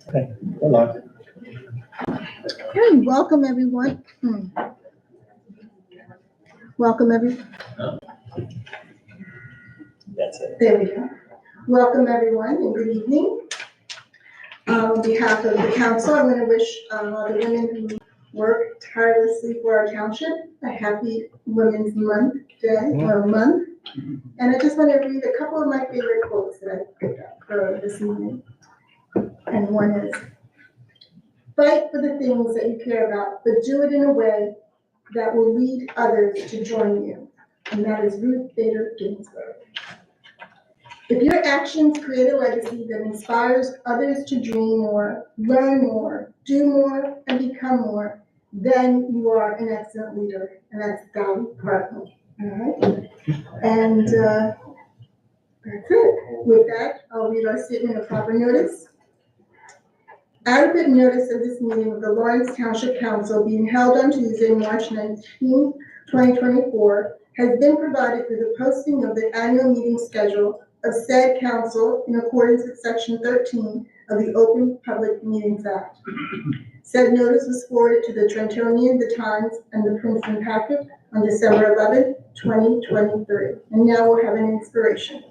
Okay, hold on. Hey, welcome everyone. Welcome everyone. That's it. There we go. Welcome everyone and good evening. On behalf of the council, I'm going to wish the women who work tirelessly for our township a happy Women's Month day or month. And I just want to read a couple of my favorite quotes that I picked up for this evening. And one is, fight for the things that you care about, but do it in a way that will lead others to join you. And that is Ruth Bader Ginsburg. If your actions create a legacy that inspires others to dream more, learn more, do more, and become more, then you are an excellent leader. And that's Dolly Parton. All right? And that's it. With that, I'll read our statement of proper notice. Adequate notice of this meeting of the Lawrence Township Council being held on Tuesday, March 19, 2024, has been provided through the posting of the annual meeting schedule of said council in accordance with Section 13 of the Open Public Meetings Act. Said notice was forwarded to the Trentonian, the Times, and the Princeton Packet on December 11, 2023. And now we'll have an inspiration.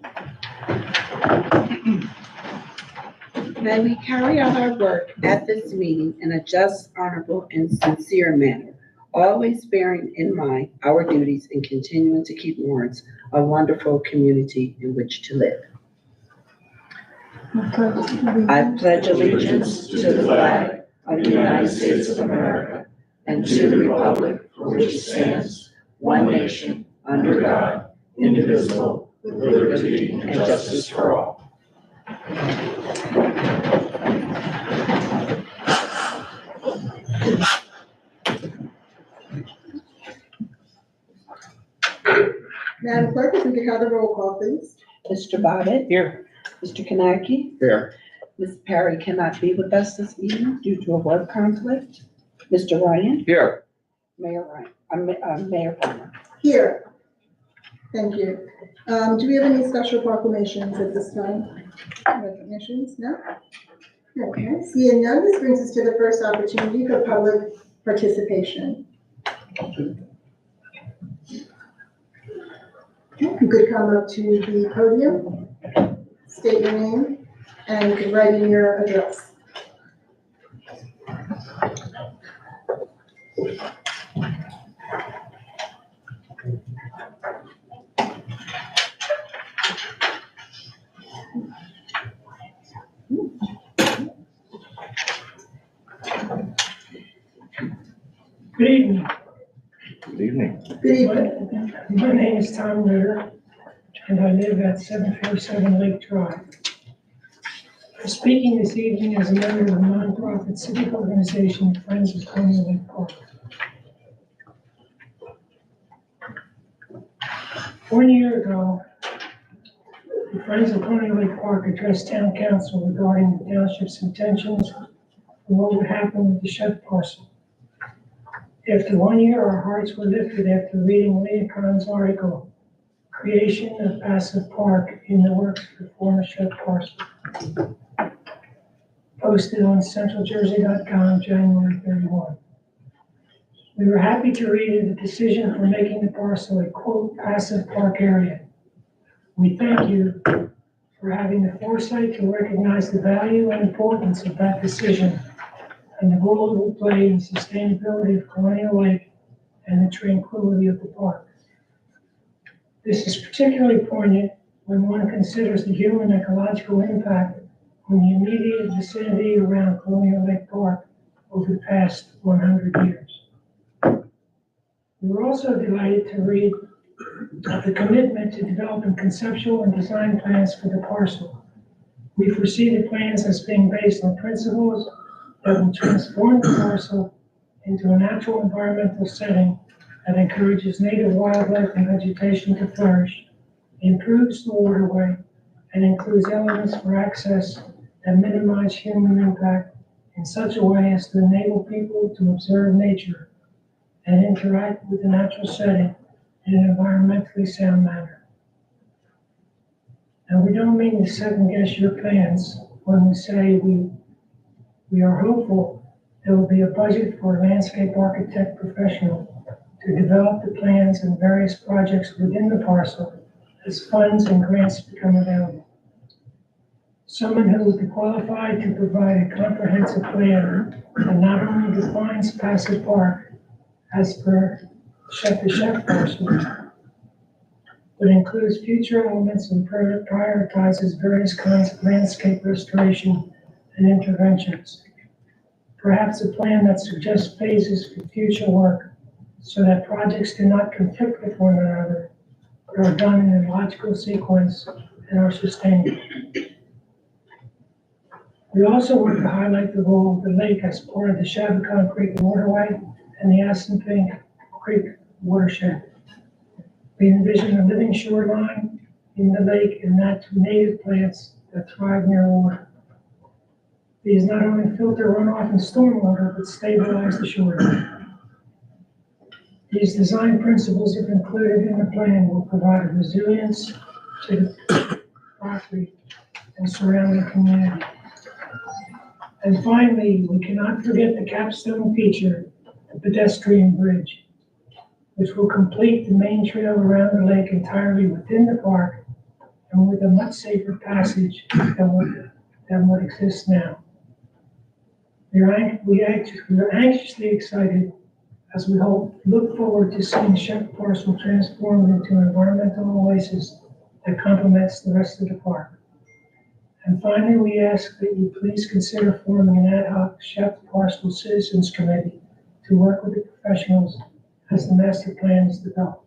May we carry out our work at this meeting in a just, honorable, and sincere manner, always bearing in mind our duties and continuing to keep Lawrence a wonderful community in which to live. I pledge allegiance to the flag of the United States of America and to the republic for which it stands, one nation, under God, indivisible, with liberty and justice for all. Madam Clerk, if we could have the roll call, please. Mr. Bobbitt? Here. Mr. Kanaki? Here. Ms. Perry cannot be with us this evening due to a work conflict. Mr. Ryan? Here. Mayor Ryan, Mayor Palmer. Here. Thank you. Do we have any special proclamations at this time? Recognitions? No? Okay. Seeing none, this brings us to the first opportunity for public participation. You could come up to the podium, state your name, and you can write in your address. Good evening. Good evening. Good evening. My name is Tom Ritter, and I live at 747 Lake Drive. I'm speaking this evening as a member of the nonprofit civic organization Friends of Colonial Lake Park. 1 year ago, the Friends of Colonial Lake Park addressed town council regarding the township's intentions and what would happen with the shed parcel. After 1 year, our hearts were lifted after reading Leah Khan's article, Creation of Passive Park in the Works for Former Shed Parcel, posted on centraljersey.com January 31. We were happy to read the decision for making the parcel a quote passive park area. We thank you for having the foresight to recognize the value and importance of that decision and the role it will play in the sustainability of Colonial Lake and the tranquility of the park. This is particularly poignant when one considers the human ecological impact on the immediate vicinity around Colonial Lake Park over the past 100 years. We were also delighted to read of the commitment to developing conceptual and design plans for the parcel. We foresee the plans as being based on principles that will transform the parcel into a natural environmental setting that encourages native wildlife and vegetation to flourish, improves the waterway, and includes elements for access that minimize human impact in such a way as to enable people to observe nature and interact with the natural setting in an environmentally sound manner. Now, we don't mean to second guess your plans when we say we are hopeful there will be a budget for a landscape architect professional to develop the plans and various projects within the parcel as funds and grants become available. Someone who will be qualified to provide a comprehensive plan that not only defines passive park as per chef-to-chef parcel, but includes future elements and prioritizes various kinds of landscape restoration and interventions. Perhaps a plan that suggests phases for future work so that projects do not conflict with one another, but are done in a logical sequence and are sustainable. We also want to highlight the role of the lake as part of the Shabakon Creek waterway and the Assunpink Creek watershed. We envision a living shoreline in the lake and that to native plants that thrive near water. These not only filter runoff and stormwater, but stabilize the shoreline. These design principles, if included in the plan, will provide a resilience to the property and surrounding community. And finally, we cannot forget the capstone feature, the pedestrian bridge, which will complete the main trail around the lake entirely within the park and with a much safer passage than what exists now. We are anxiously excited as we look forward to seeing Shepherd Parcel transformed into an environmental oasis that complements the rest of the park. And finally, we ask that you please consider forming an ad hoc Shepherd Parcel Citizens Committee to work with the professionals as the master plan is developed.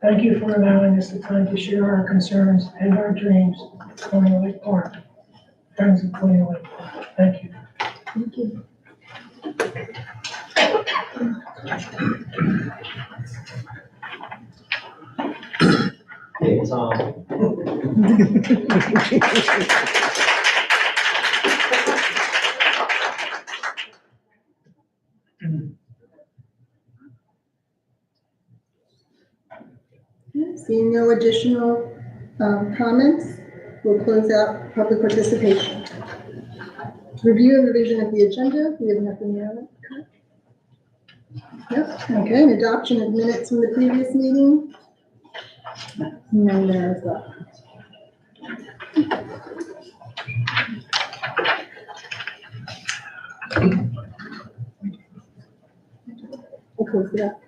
Thank you for allowing us the time to share our concerns and our dreams of Colonial Lake Park. Friends of Colonial Lake Park, thank you. Thank you. Hey, Tom. Seeing no additional comments, we'll close out public participation. Review and revision of the agenda, we have nothing there. Yep, okay, and adoption of minutes from the previous meeting. None there as well. We'll close it up.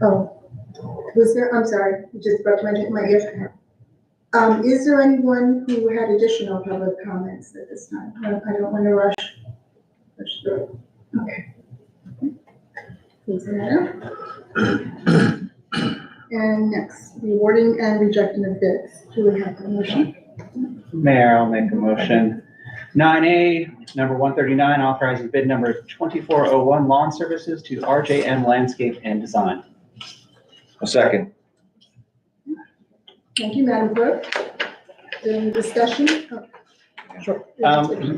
Oh, was there, I'm sorry, just about to mention my ear. Is there anyone who had additional public comments at this time? I don't want to rush through. Okay. Close that out. And next, rewarding and rejecting of bids. Do we have a motion? Mayor, I'll make a motion. 9A, number 139, authorizing bid number 2401, lawn services to RJM Landscape and Design. A second. Thank you, Madam Clerk. Any discussion? Sure.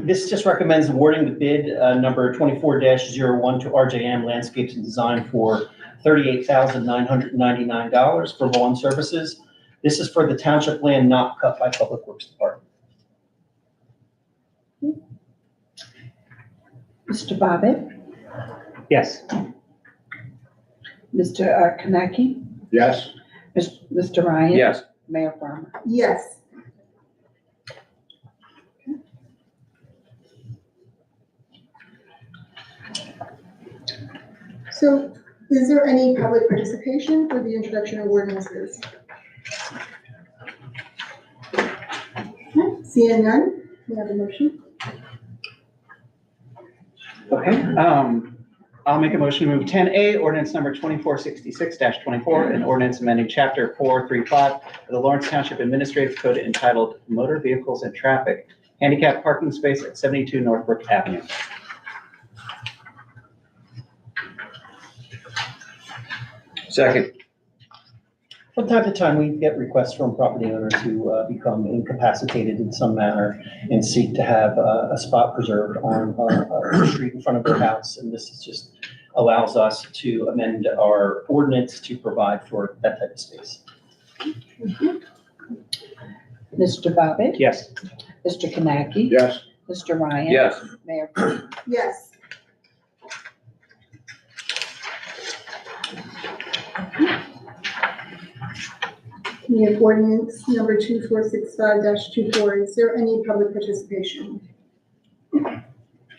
This just recommends awarding the bid number 24-01 to RJM Landscapes and Design for $38,999 for lawn services. This is for the township land not cut by Public Works Department. Mr. Bobbitt, Yes. Mr. Kaneki, Yes. Mr. Ryan. Yes. Mayor Farmer. Yes. So is there any public participation for the introduction of ordinances? Seeing none, we have a motion. Okay, I'll make a motion to move 10A, ordinance number 2466-24, an ordinance amending chapter 435 of the Lawrence Township Administrative Code entitled Motor Vehicles and Traffic, handicap parking space at 72 Northbrook Avenue. Second. From time to time, we get requests from property owners who become incapacitated in some manner and seek to have a spot preserved on a street in front of their house. And this is just allows us to amend our ordinance to provide for that type of space. Mr. Bobbitt, Yes. Mr. Kanaki? Yes. Mr. Ryan? Yes. Mayor Parton? Yes. We have ordinance number 2465-24. Is there any public participation?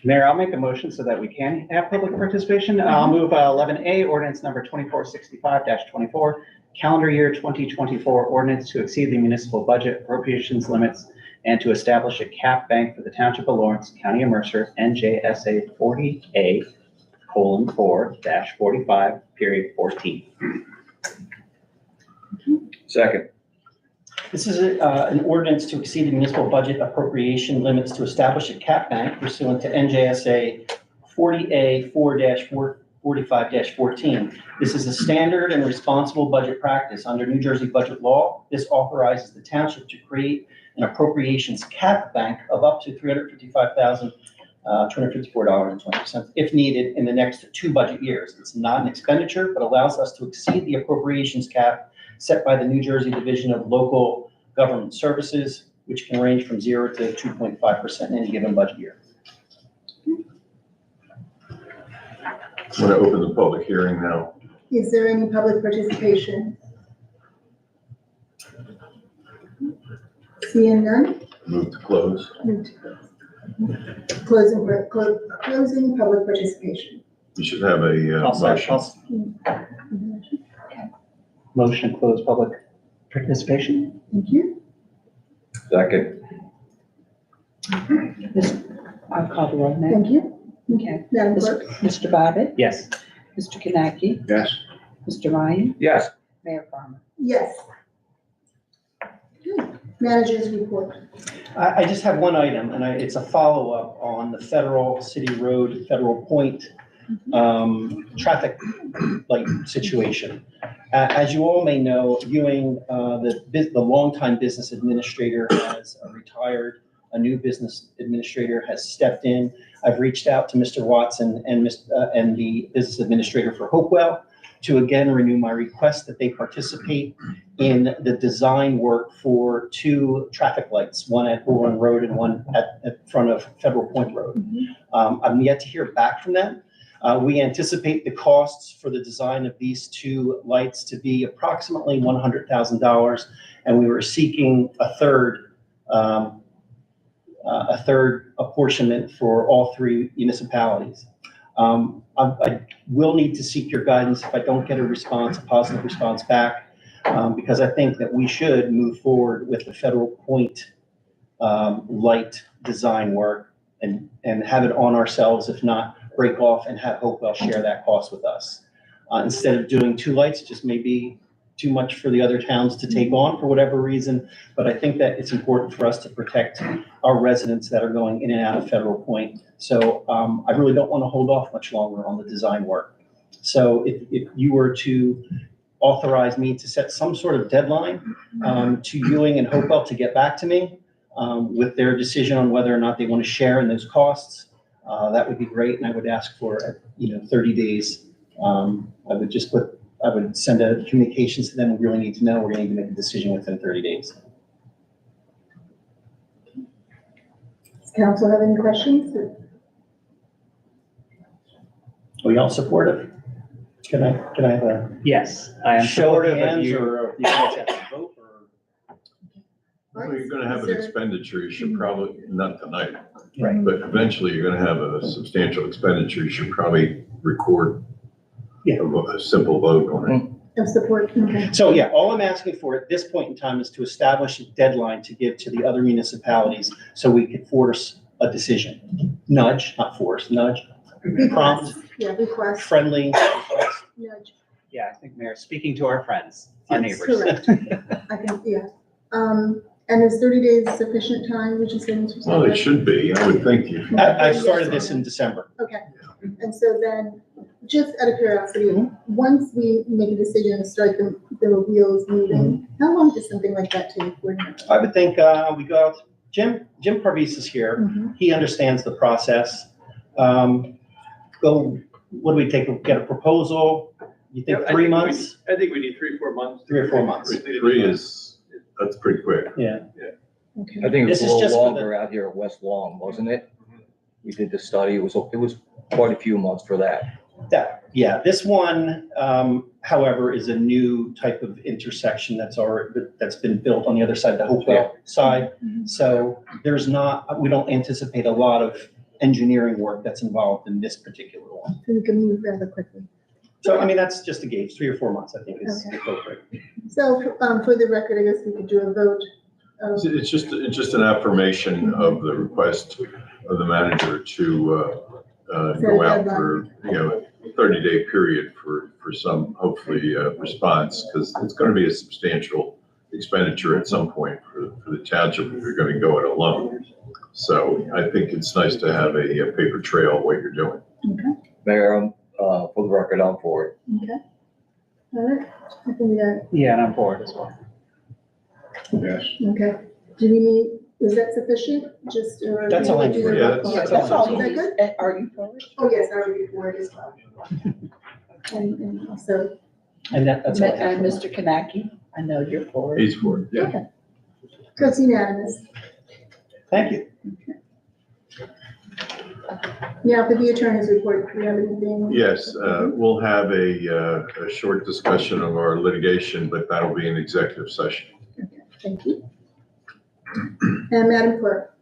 Mayor, I'll make a motion so that we can have public participation. I'll move 11A, ordinance number 2465-24, calendar year 2024 ordinance to exceed the municipal budget appropriations limits and to establish a cap bank for the Township of Lawrence, County of Mercer, NJSA 40A:4-45, 14. Second. This is an ordinance to exceed the municipal budget appropriation limits to establish a cap bank pursuant to NJSA 40A:4-45-14. This is a standard and responsible budget practice under New Jersey budget law. This authorizes the township to create an appropriations cap bank of up to $355,254.20 if needed in the next 2 budget years. It's not an expenditure, but allows us to exceed the appropriations cap set by the New Jersey Division of Local Government Services, which can range from 0 to 2.5% in any given budget year. I'm going to open the public hearing now. Is there any public participation? Seeing none? Move to close. Move to close. Closing public participation. You should have a motion. Motion to close public participation. Thank you. Second. I'll call the roll now. Thank you. Okay. Madam Clerk? Mr. Bobbitt? Yes. Mr. Kanaki? Yes. Mr. Ryan? Yes. Mayor Parton? Yes. Good. Managers report. I just have one item, and it's a follow-up on the Federal City Road, Federal Point traffic light situation. As you all may know, Ewing, the longtime business administrator has retired. A new business administrator has stepped in. I've reached out to Mr. Watson and the business administrator for Hopewell to again renew my request that they participate in the design work for 2 traffic lights, one at Owen Road and one at front of Federal Point Road. I'm yet to hear back from them. We anticipate the costs for the design of these 2 lights to be approximately $100,000, and we were seeking a third apportionment for all 3 municipalities. I will need to seek your guidance if I don't get a positive response back, because I think that we should move forward with the Federal Point light design work and have it on ourselves, if not break off and have Hopewell share that cost with us. Instead of doing 2 lights, it just may be too much for the other towns to take on for whatever reason. But I think that it's important for us to protect our residents that are going in and out of Federal Point. So I really don't want to hold off much longer on the design work. So if you were to authorize me to set some sort of deadline to Ewing and Hopewell to get back to me with their decision on whether or not they want to share in those costs, that would be great. And I would ask for 30 days. I would send a communications to them. We really need to know. We're going to make a decision within 30 days. Does council have any questions? Are we all supportive? Can I have a Yes, I am show of supportive of hands, you. or you guys have to vote? Well, you're going to have an expenditure. You should probably, not tonight, Right. but eventually you're going to have a substantial expenditure. You should probably record a simple vote on it. Of support? Okay. So yeah, all I'm asking for at this point in time is to establish a deadline to give to the other municipalities so we could force a decision. Nudge, not force, nudge, prompt, Yeah, request, friendly request. nudge. Yeah, I think, Mayor, speaking to our friends, our Yes, neighbors. correct. I can, yeah. And is 30 days sufficient time, would you say, Mr. Well, it Secretary? should be. I would think you. I started this in December. Okay, and so then, just out of curiosity, once we make a decision and start the wheels moving, how long does something like that take? I would think we go out, Jim Parvis is here. He understands the process. What do we take, get a proposal? You think 3 months? I think we need 3 or 4 months. 3 or 4 months. 3 is, that's pretty quick. Yeah. Okay. I think it was This a is little just for the- longer out here at West Lawn, wasn't it? We did the study. It was quite a few months for that. Yeah, this one, however, is a new type of intersection that's been built on the other side, the Hopewell side. So we don't anticipate a lot of engineering work that's involved in this particular one. So we can move rather quickly. So, I mean, that's just a gauge, 3 or 4 months, I think is Okay. appropriate. So, for the record, I guess we could do a vote. It's just an affirmation of the request of the manager to go out for, 30-day period for some, hopefully, response, because it's going to be a substantial expenditure at some point for the township if you're going to go it alone. So I think it's nice to have a paper trail of what you're doing. Mayor, for the record, I'm for it. Okay. All right. I think we got, Yeah, and I'm for it as well. Yes. okay. Do we need, is that sufficient? Just, or? That's all I do the need. Yeah, roll call? That's all Is that you good? need. Are you for it? Oh, yes, I already for it as well. And also, And that's all I have. And Mr. Kanaki, I know you're for it. He's for it, yeah. so it's unanimous. Thank you. Now, for the attorney's report, do we have anything? Yes, we'll have a short discussion of our litigation, but that'll be an executive session. Okay, thank you. And Madam Clerk?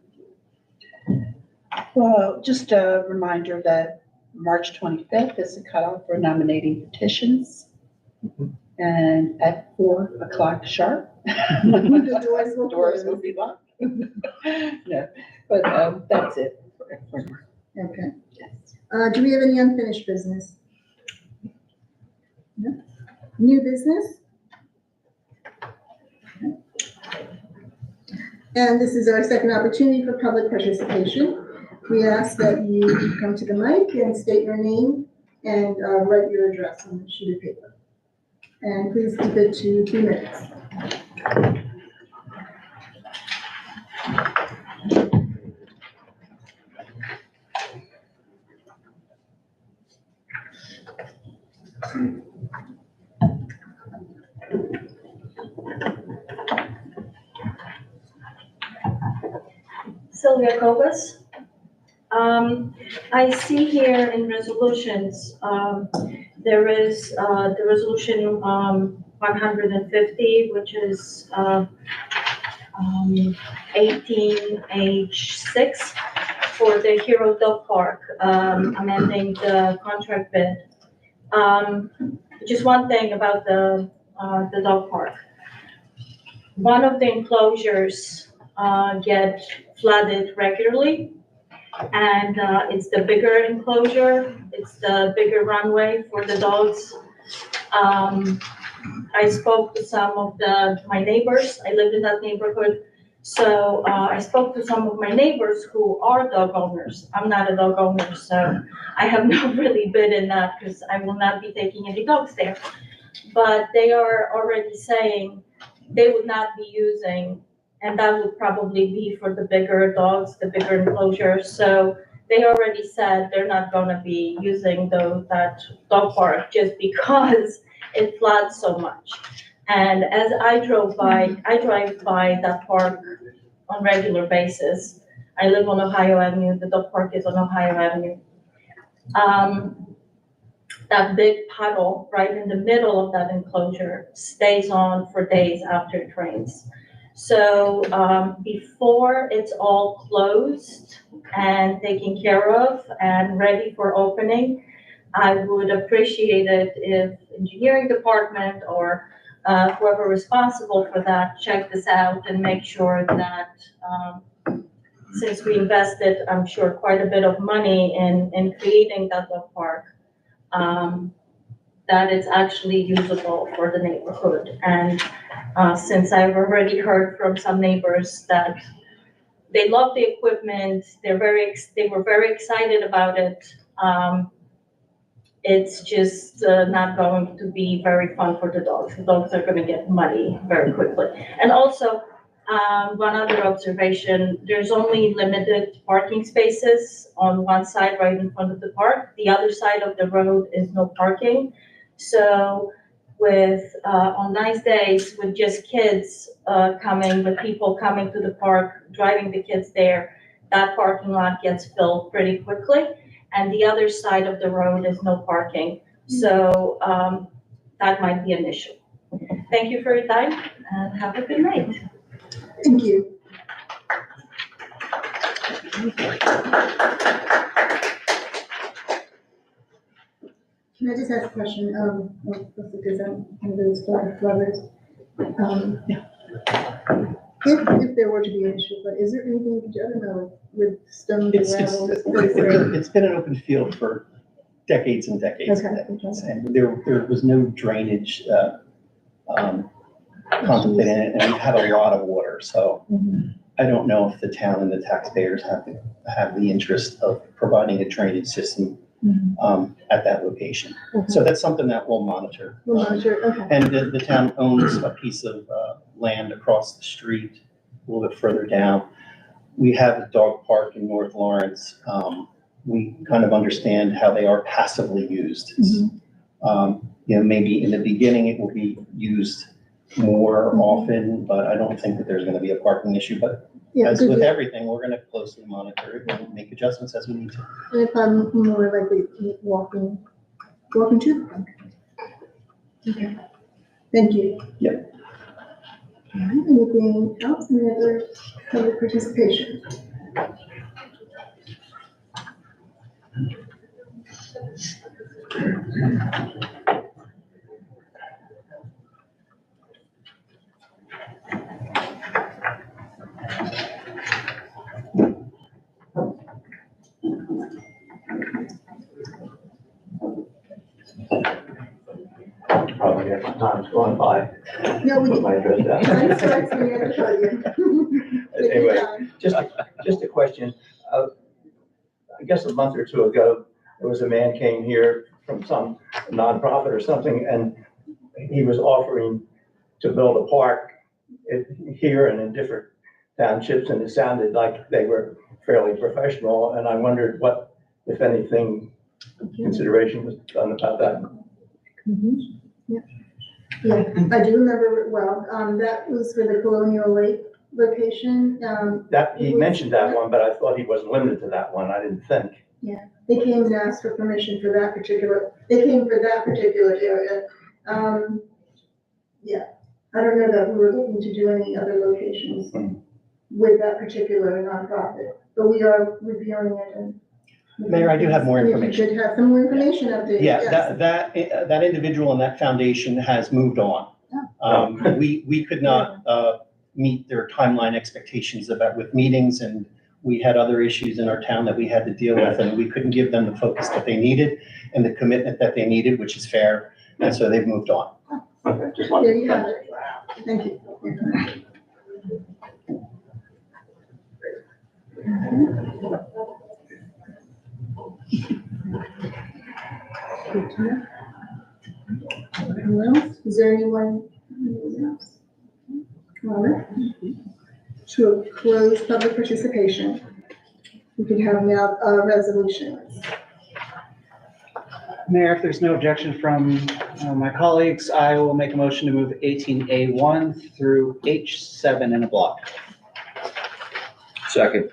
Well, just a reminder that March 25th is the cutoff for nominating petitions. And at 4 o'clock sharp. The doors will Doors close. will be locked. No, but that's it for now. Okay. Yes. Do we have any unfinished business? No? New business? Okay. And this is our second opportunity for public participation. We ask that you come to the mic and state your name and write your address on the sheet of paper. And please keep it to 2 minutes. Sylvia Kovas. I see here in resolutions, there is the resolution 150, which is 18H6 for the Hero Dog Park, amending the contract bid. Just one thing about the dog park. One of the enclosures get flooded regularly, and it's the bigger enclosure. It's the bigger runway for the dogs. I spoke to some of my neighbors. I live in that neighborhood. So I spoke to some of my neighbors who are dog owners. I'm not a dog owner, so I have not really bid in that because I will not be taking any dogs there. But they are already saying they would not be using, and that would probably be for the bigger dogs, the bigger enclosure. So they already said they're not gonna be using that dog park just because it floods so much. And as I drive by that park on regular basis. I live on Ohio Avenue, the dog park is on Ohio Avenue. That big puddle right in the middle of that enclosure stays on for days after it rains. So before it's all closed and taken care of and ready for opening, I would appreciate it if engineering department or whoever responsible for that check this out and make sure that since we invested, I'm sure, quite a bit of money in creating that dog park, that it's actually usable for the neighborhood. And since I've already heard from some neighbors that they love the equipment, they were very excited about it. It's just not going to be very fun for the dogs. The dogs are going to get muddy very quickly. And also, one other observation, there's only limited parking spaces on one side right in front of the park. The other side of the road is no parking. So with, on nice days, with just kids coming, with people coming to the park, driving the kids there, that parking lot gets filled pretty quickly. And the other side of the road is no parking. So that might be an issue. Thank you for your time and have a good night. Thank you. Can I just ask a question? Because I'm one of those lovers. If there were to be an issue, but is there anything, I don't know, with stones and gravel? It's been an open field for decades and decades. Okay. And there was no drainage contemplated in it, and we've had a lot of water, so I don't know if the town and the taxpayers have the interest of providing a drainage system at that location. So that's something that we'll monitor. We'll monitor, okay. And the town owns a piece of land across the street, a little bit further down. We have a dog park in North Lawrence. We kind of understand how they are passively used. Maybe in the beginning it will be used more often, but I don't think that there's going to be a parking issue. But Yeah, as because with everything, we're going to closely monitor it and make adjustments as we need to. and if I'm more likely walking to the park. Okay, thank you. Yep. All right, anything else, any other public participation? Probably after time's gone by. No, we Put my address down. I'm sorry, so we have to tell you. Take your Anyway, time. just a question. I guess a month or two ago, there was a man came here from some nonprofit or something, and he was offering to build a park here and in different townships, and it sounded like they were fairly professional, and I wondered what, if anything, consideration was done about that. Yeah, I do remember it well. That was for the Colonial Lake location. That, he mentioned that one, but I thought he wasn't limited to that one. I didn't think. They came and asked for permission for that particular, area. Yeah, I don't know that we were looking to do any other locations with that particular nonprofit, but we are reviewing it and. Mayor, I do have more If information. you could have some more information updated. Yeah, yes. that individual and that foundation has moved on. We could not meet their timeline expectations with meetings, and we had other issues in our town that we had to deal with, and we couldn't give them the focus that they needed and the commitment that they needed, which is fair, and so they've moved on. Okay, just There wanted you have it. Thank you. Anyone else? Is there anyone else? All right. To close public participation, we can have now resolutions. Mayor, if there's no objection from my colleagues, I will make a motion to move 18A1 through H7 in a block. Second.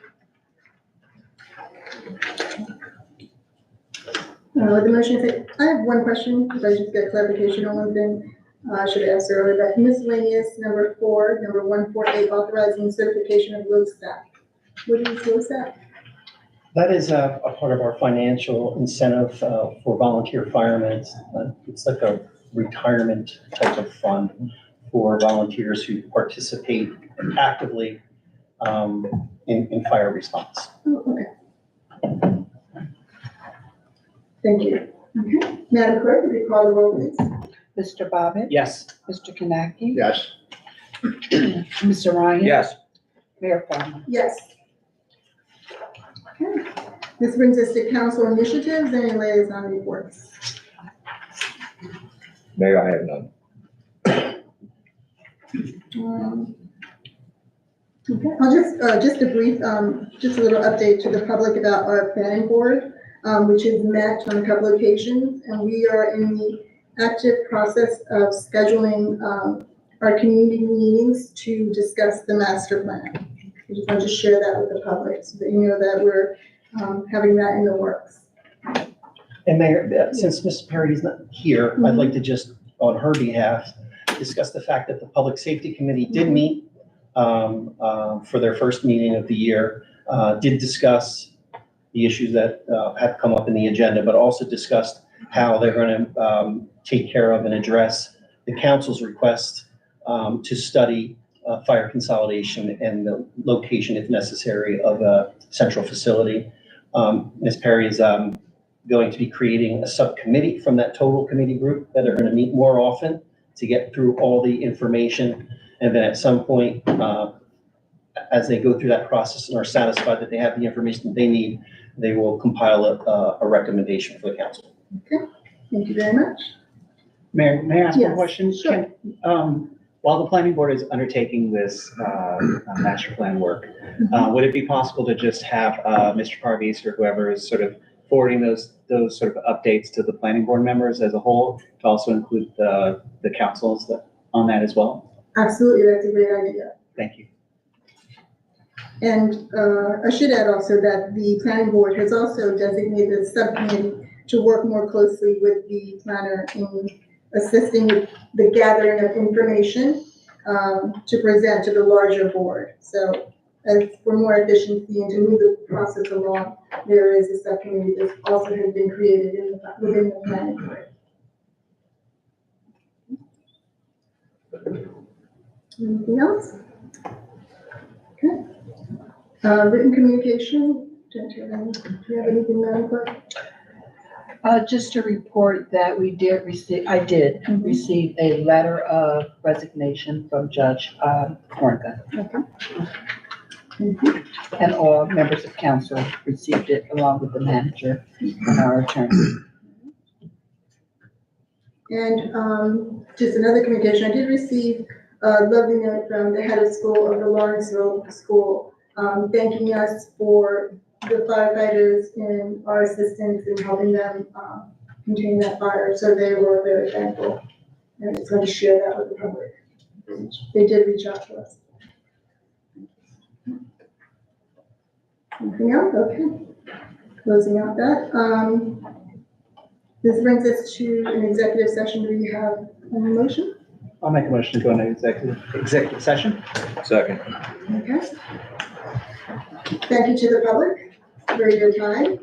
The motion, I have one question, because I just got clarification on one thing. I should have asked earlier, but miscellaneous number 4, number 148, authorizing certification of LoSAP. What is LoSAP? That is a part of our financial incentive for volunteer firemen. It's like a retirement type of fund for volunteers who participate actively in fire response. Oh, okay. Thank you. Okay. Madam Clerk, would you call the roll, please? Mr. Bobbitt? Yes. Mr. Kanaki? Yes. Mr. Ryan? Yes. Mayor Plummer? Yes. Okay. This brings us to council initiatives and liaison reports. Mayor, I have none. Okay, I'll just a brief, just a little update to the public about our planning board, which has met on a couple of occasions, and we are in the active process of scheduling our community meetings to discuss the master plan. I just want to share that with the public so that you know that we're having that in the works. And Mayor, since Ms. Perry's not here, I'd like to just, on her behalf, discuss the fact that the Public Safety Committee did meet for their first meeting of the year, did discuss the issues that have come up in the agenda, but also discussed how they're going to take care of and address the council's request to study fire consolidation and the location, if necessary, of a central facility. Ms. Perry is going to be creating a subcommittee from that total committee group that are going to meet more often to get through all the information. And then at some point, as they go through that process and are satisfied that they have the information that they need, they will compile a recommendation for the council. Okay, thank you very much. Mayor, may I ask one Yes, question? sure. While the planning board is undertaking this master plan work, would it be possible to just have Mr. Parvis or whoever is sort of forwarding those sort of updates to the planning board members as a whole, to also include the councils on that as well? Absolutely, that's a great idea. Thank you. And I should add also that the planning board has also designated a subcommittee to work more closely with the planner in assisting with the gathering of information to present to the larger board. So as for more efficiency and to move the process along, there is a subcommittee that also has been created within the planning board. Anything else? Okay. Written communication, do you have anything, Madam Clerk? Just to report that I did receive a letter of resignation from Judge Hornga. And all members of council received it along with the manager and our attorney. And just another communication, I did receive a lovely note from the head of school of the Lawrenceville School, thanking us for the firefighters and our assistance in helping them contain that fire. So they were very thankful. And I just want to share that with the public. They did reach out to us. Anything else? Okay. Closing out that. This brings us to an executive session. Do we have a motion? I'll make a motion to go into executive session. Second. Okay. Thank you to the public for your time.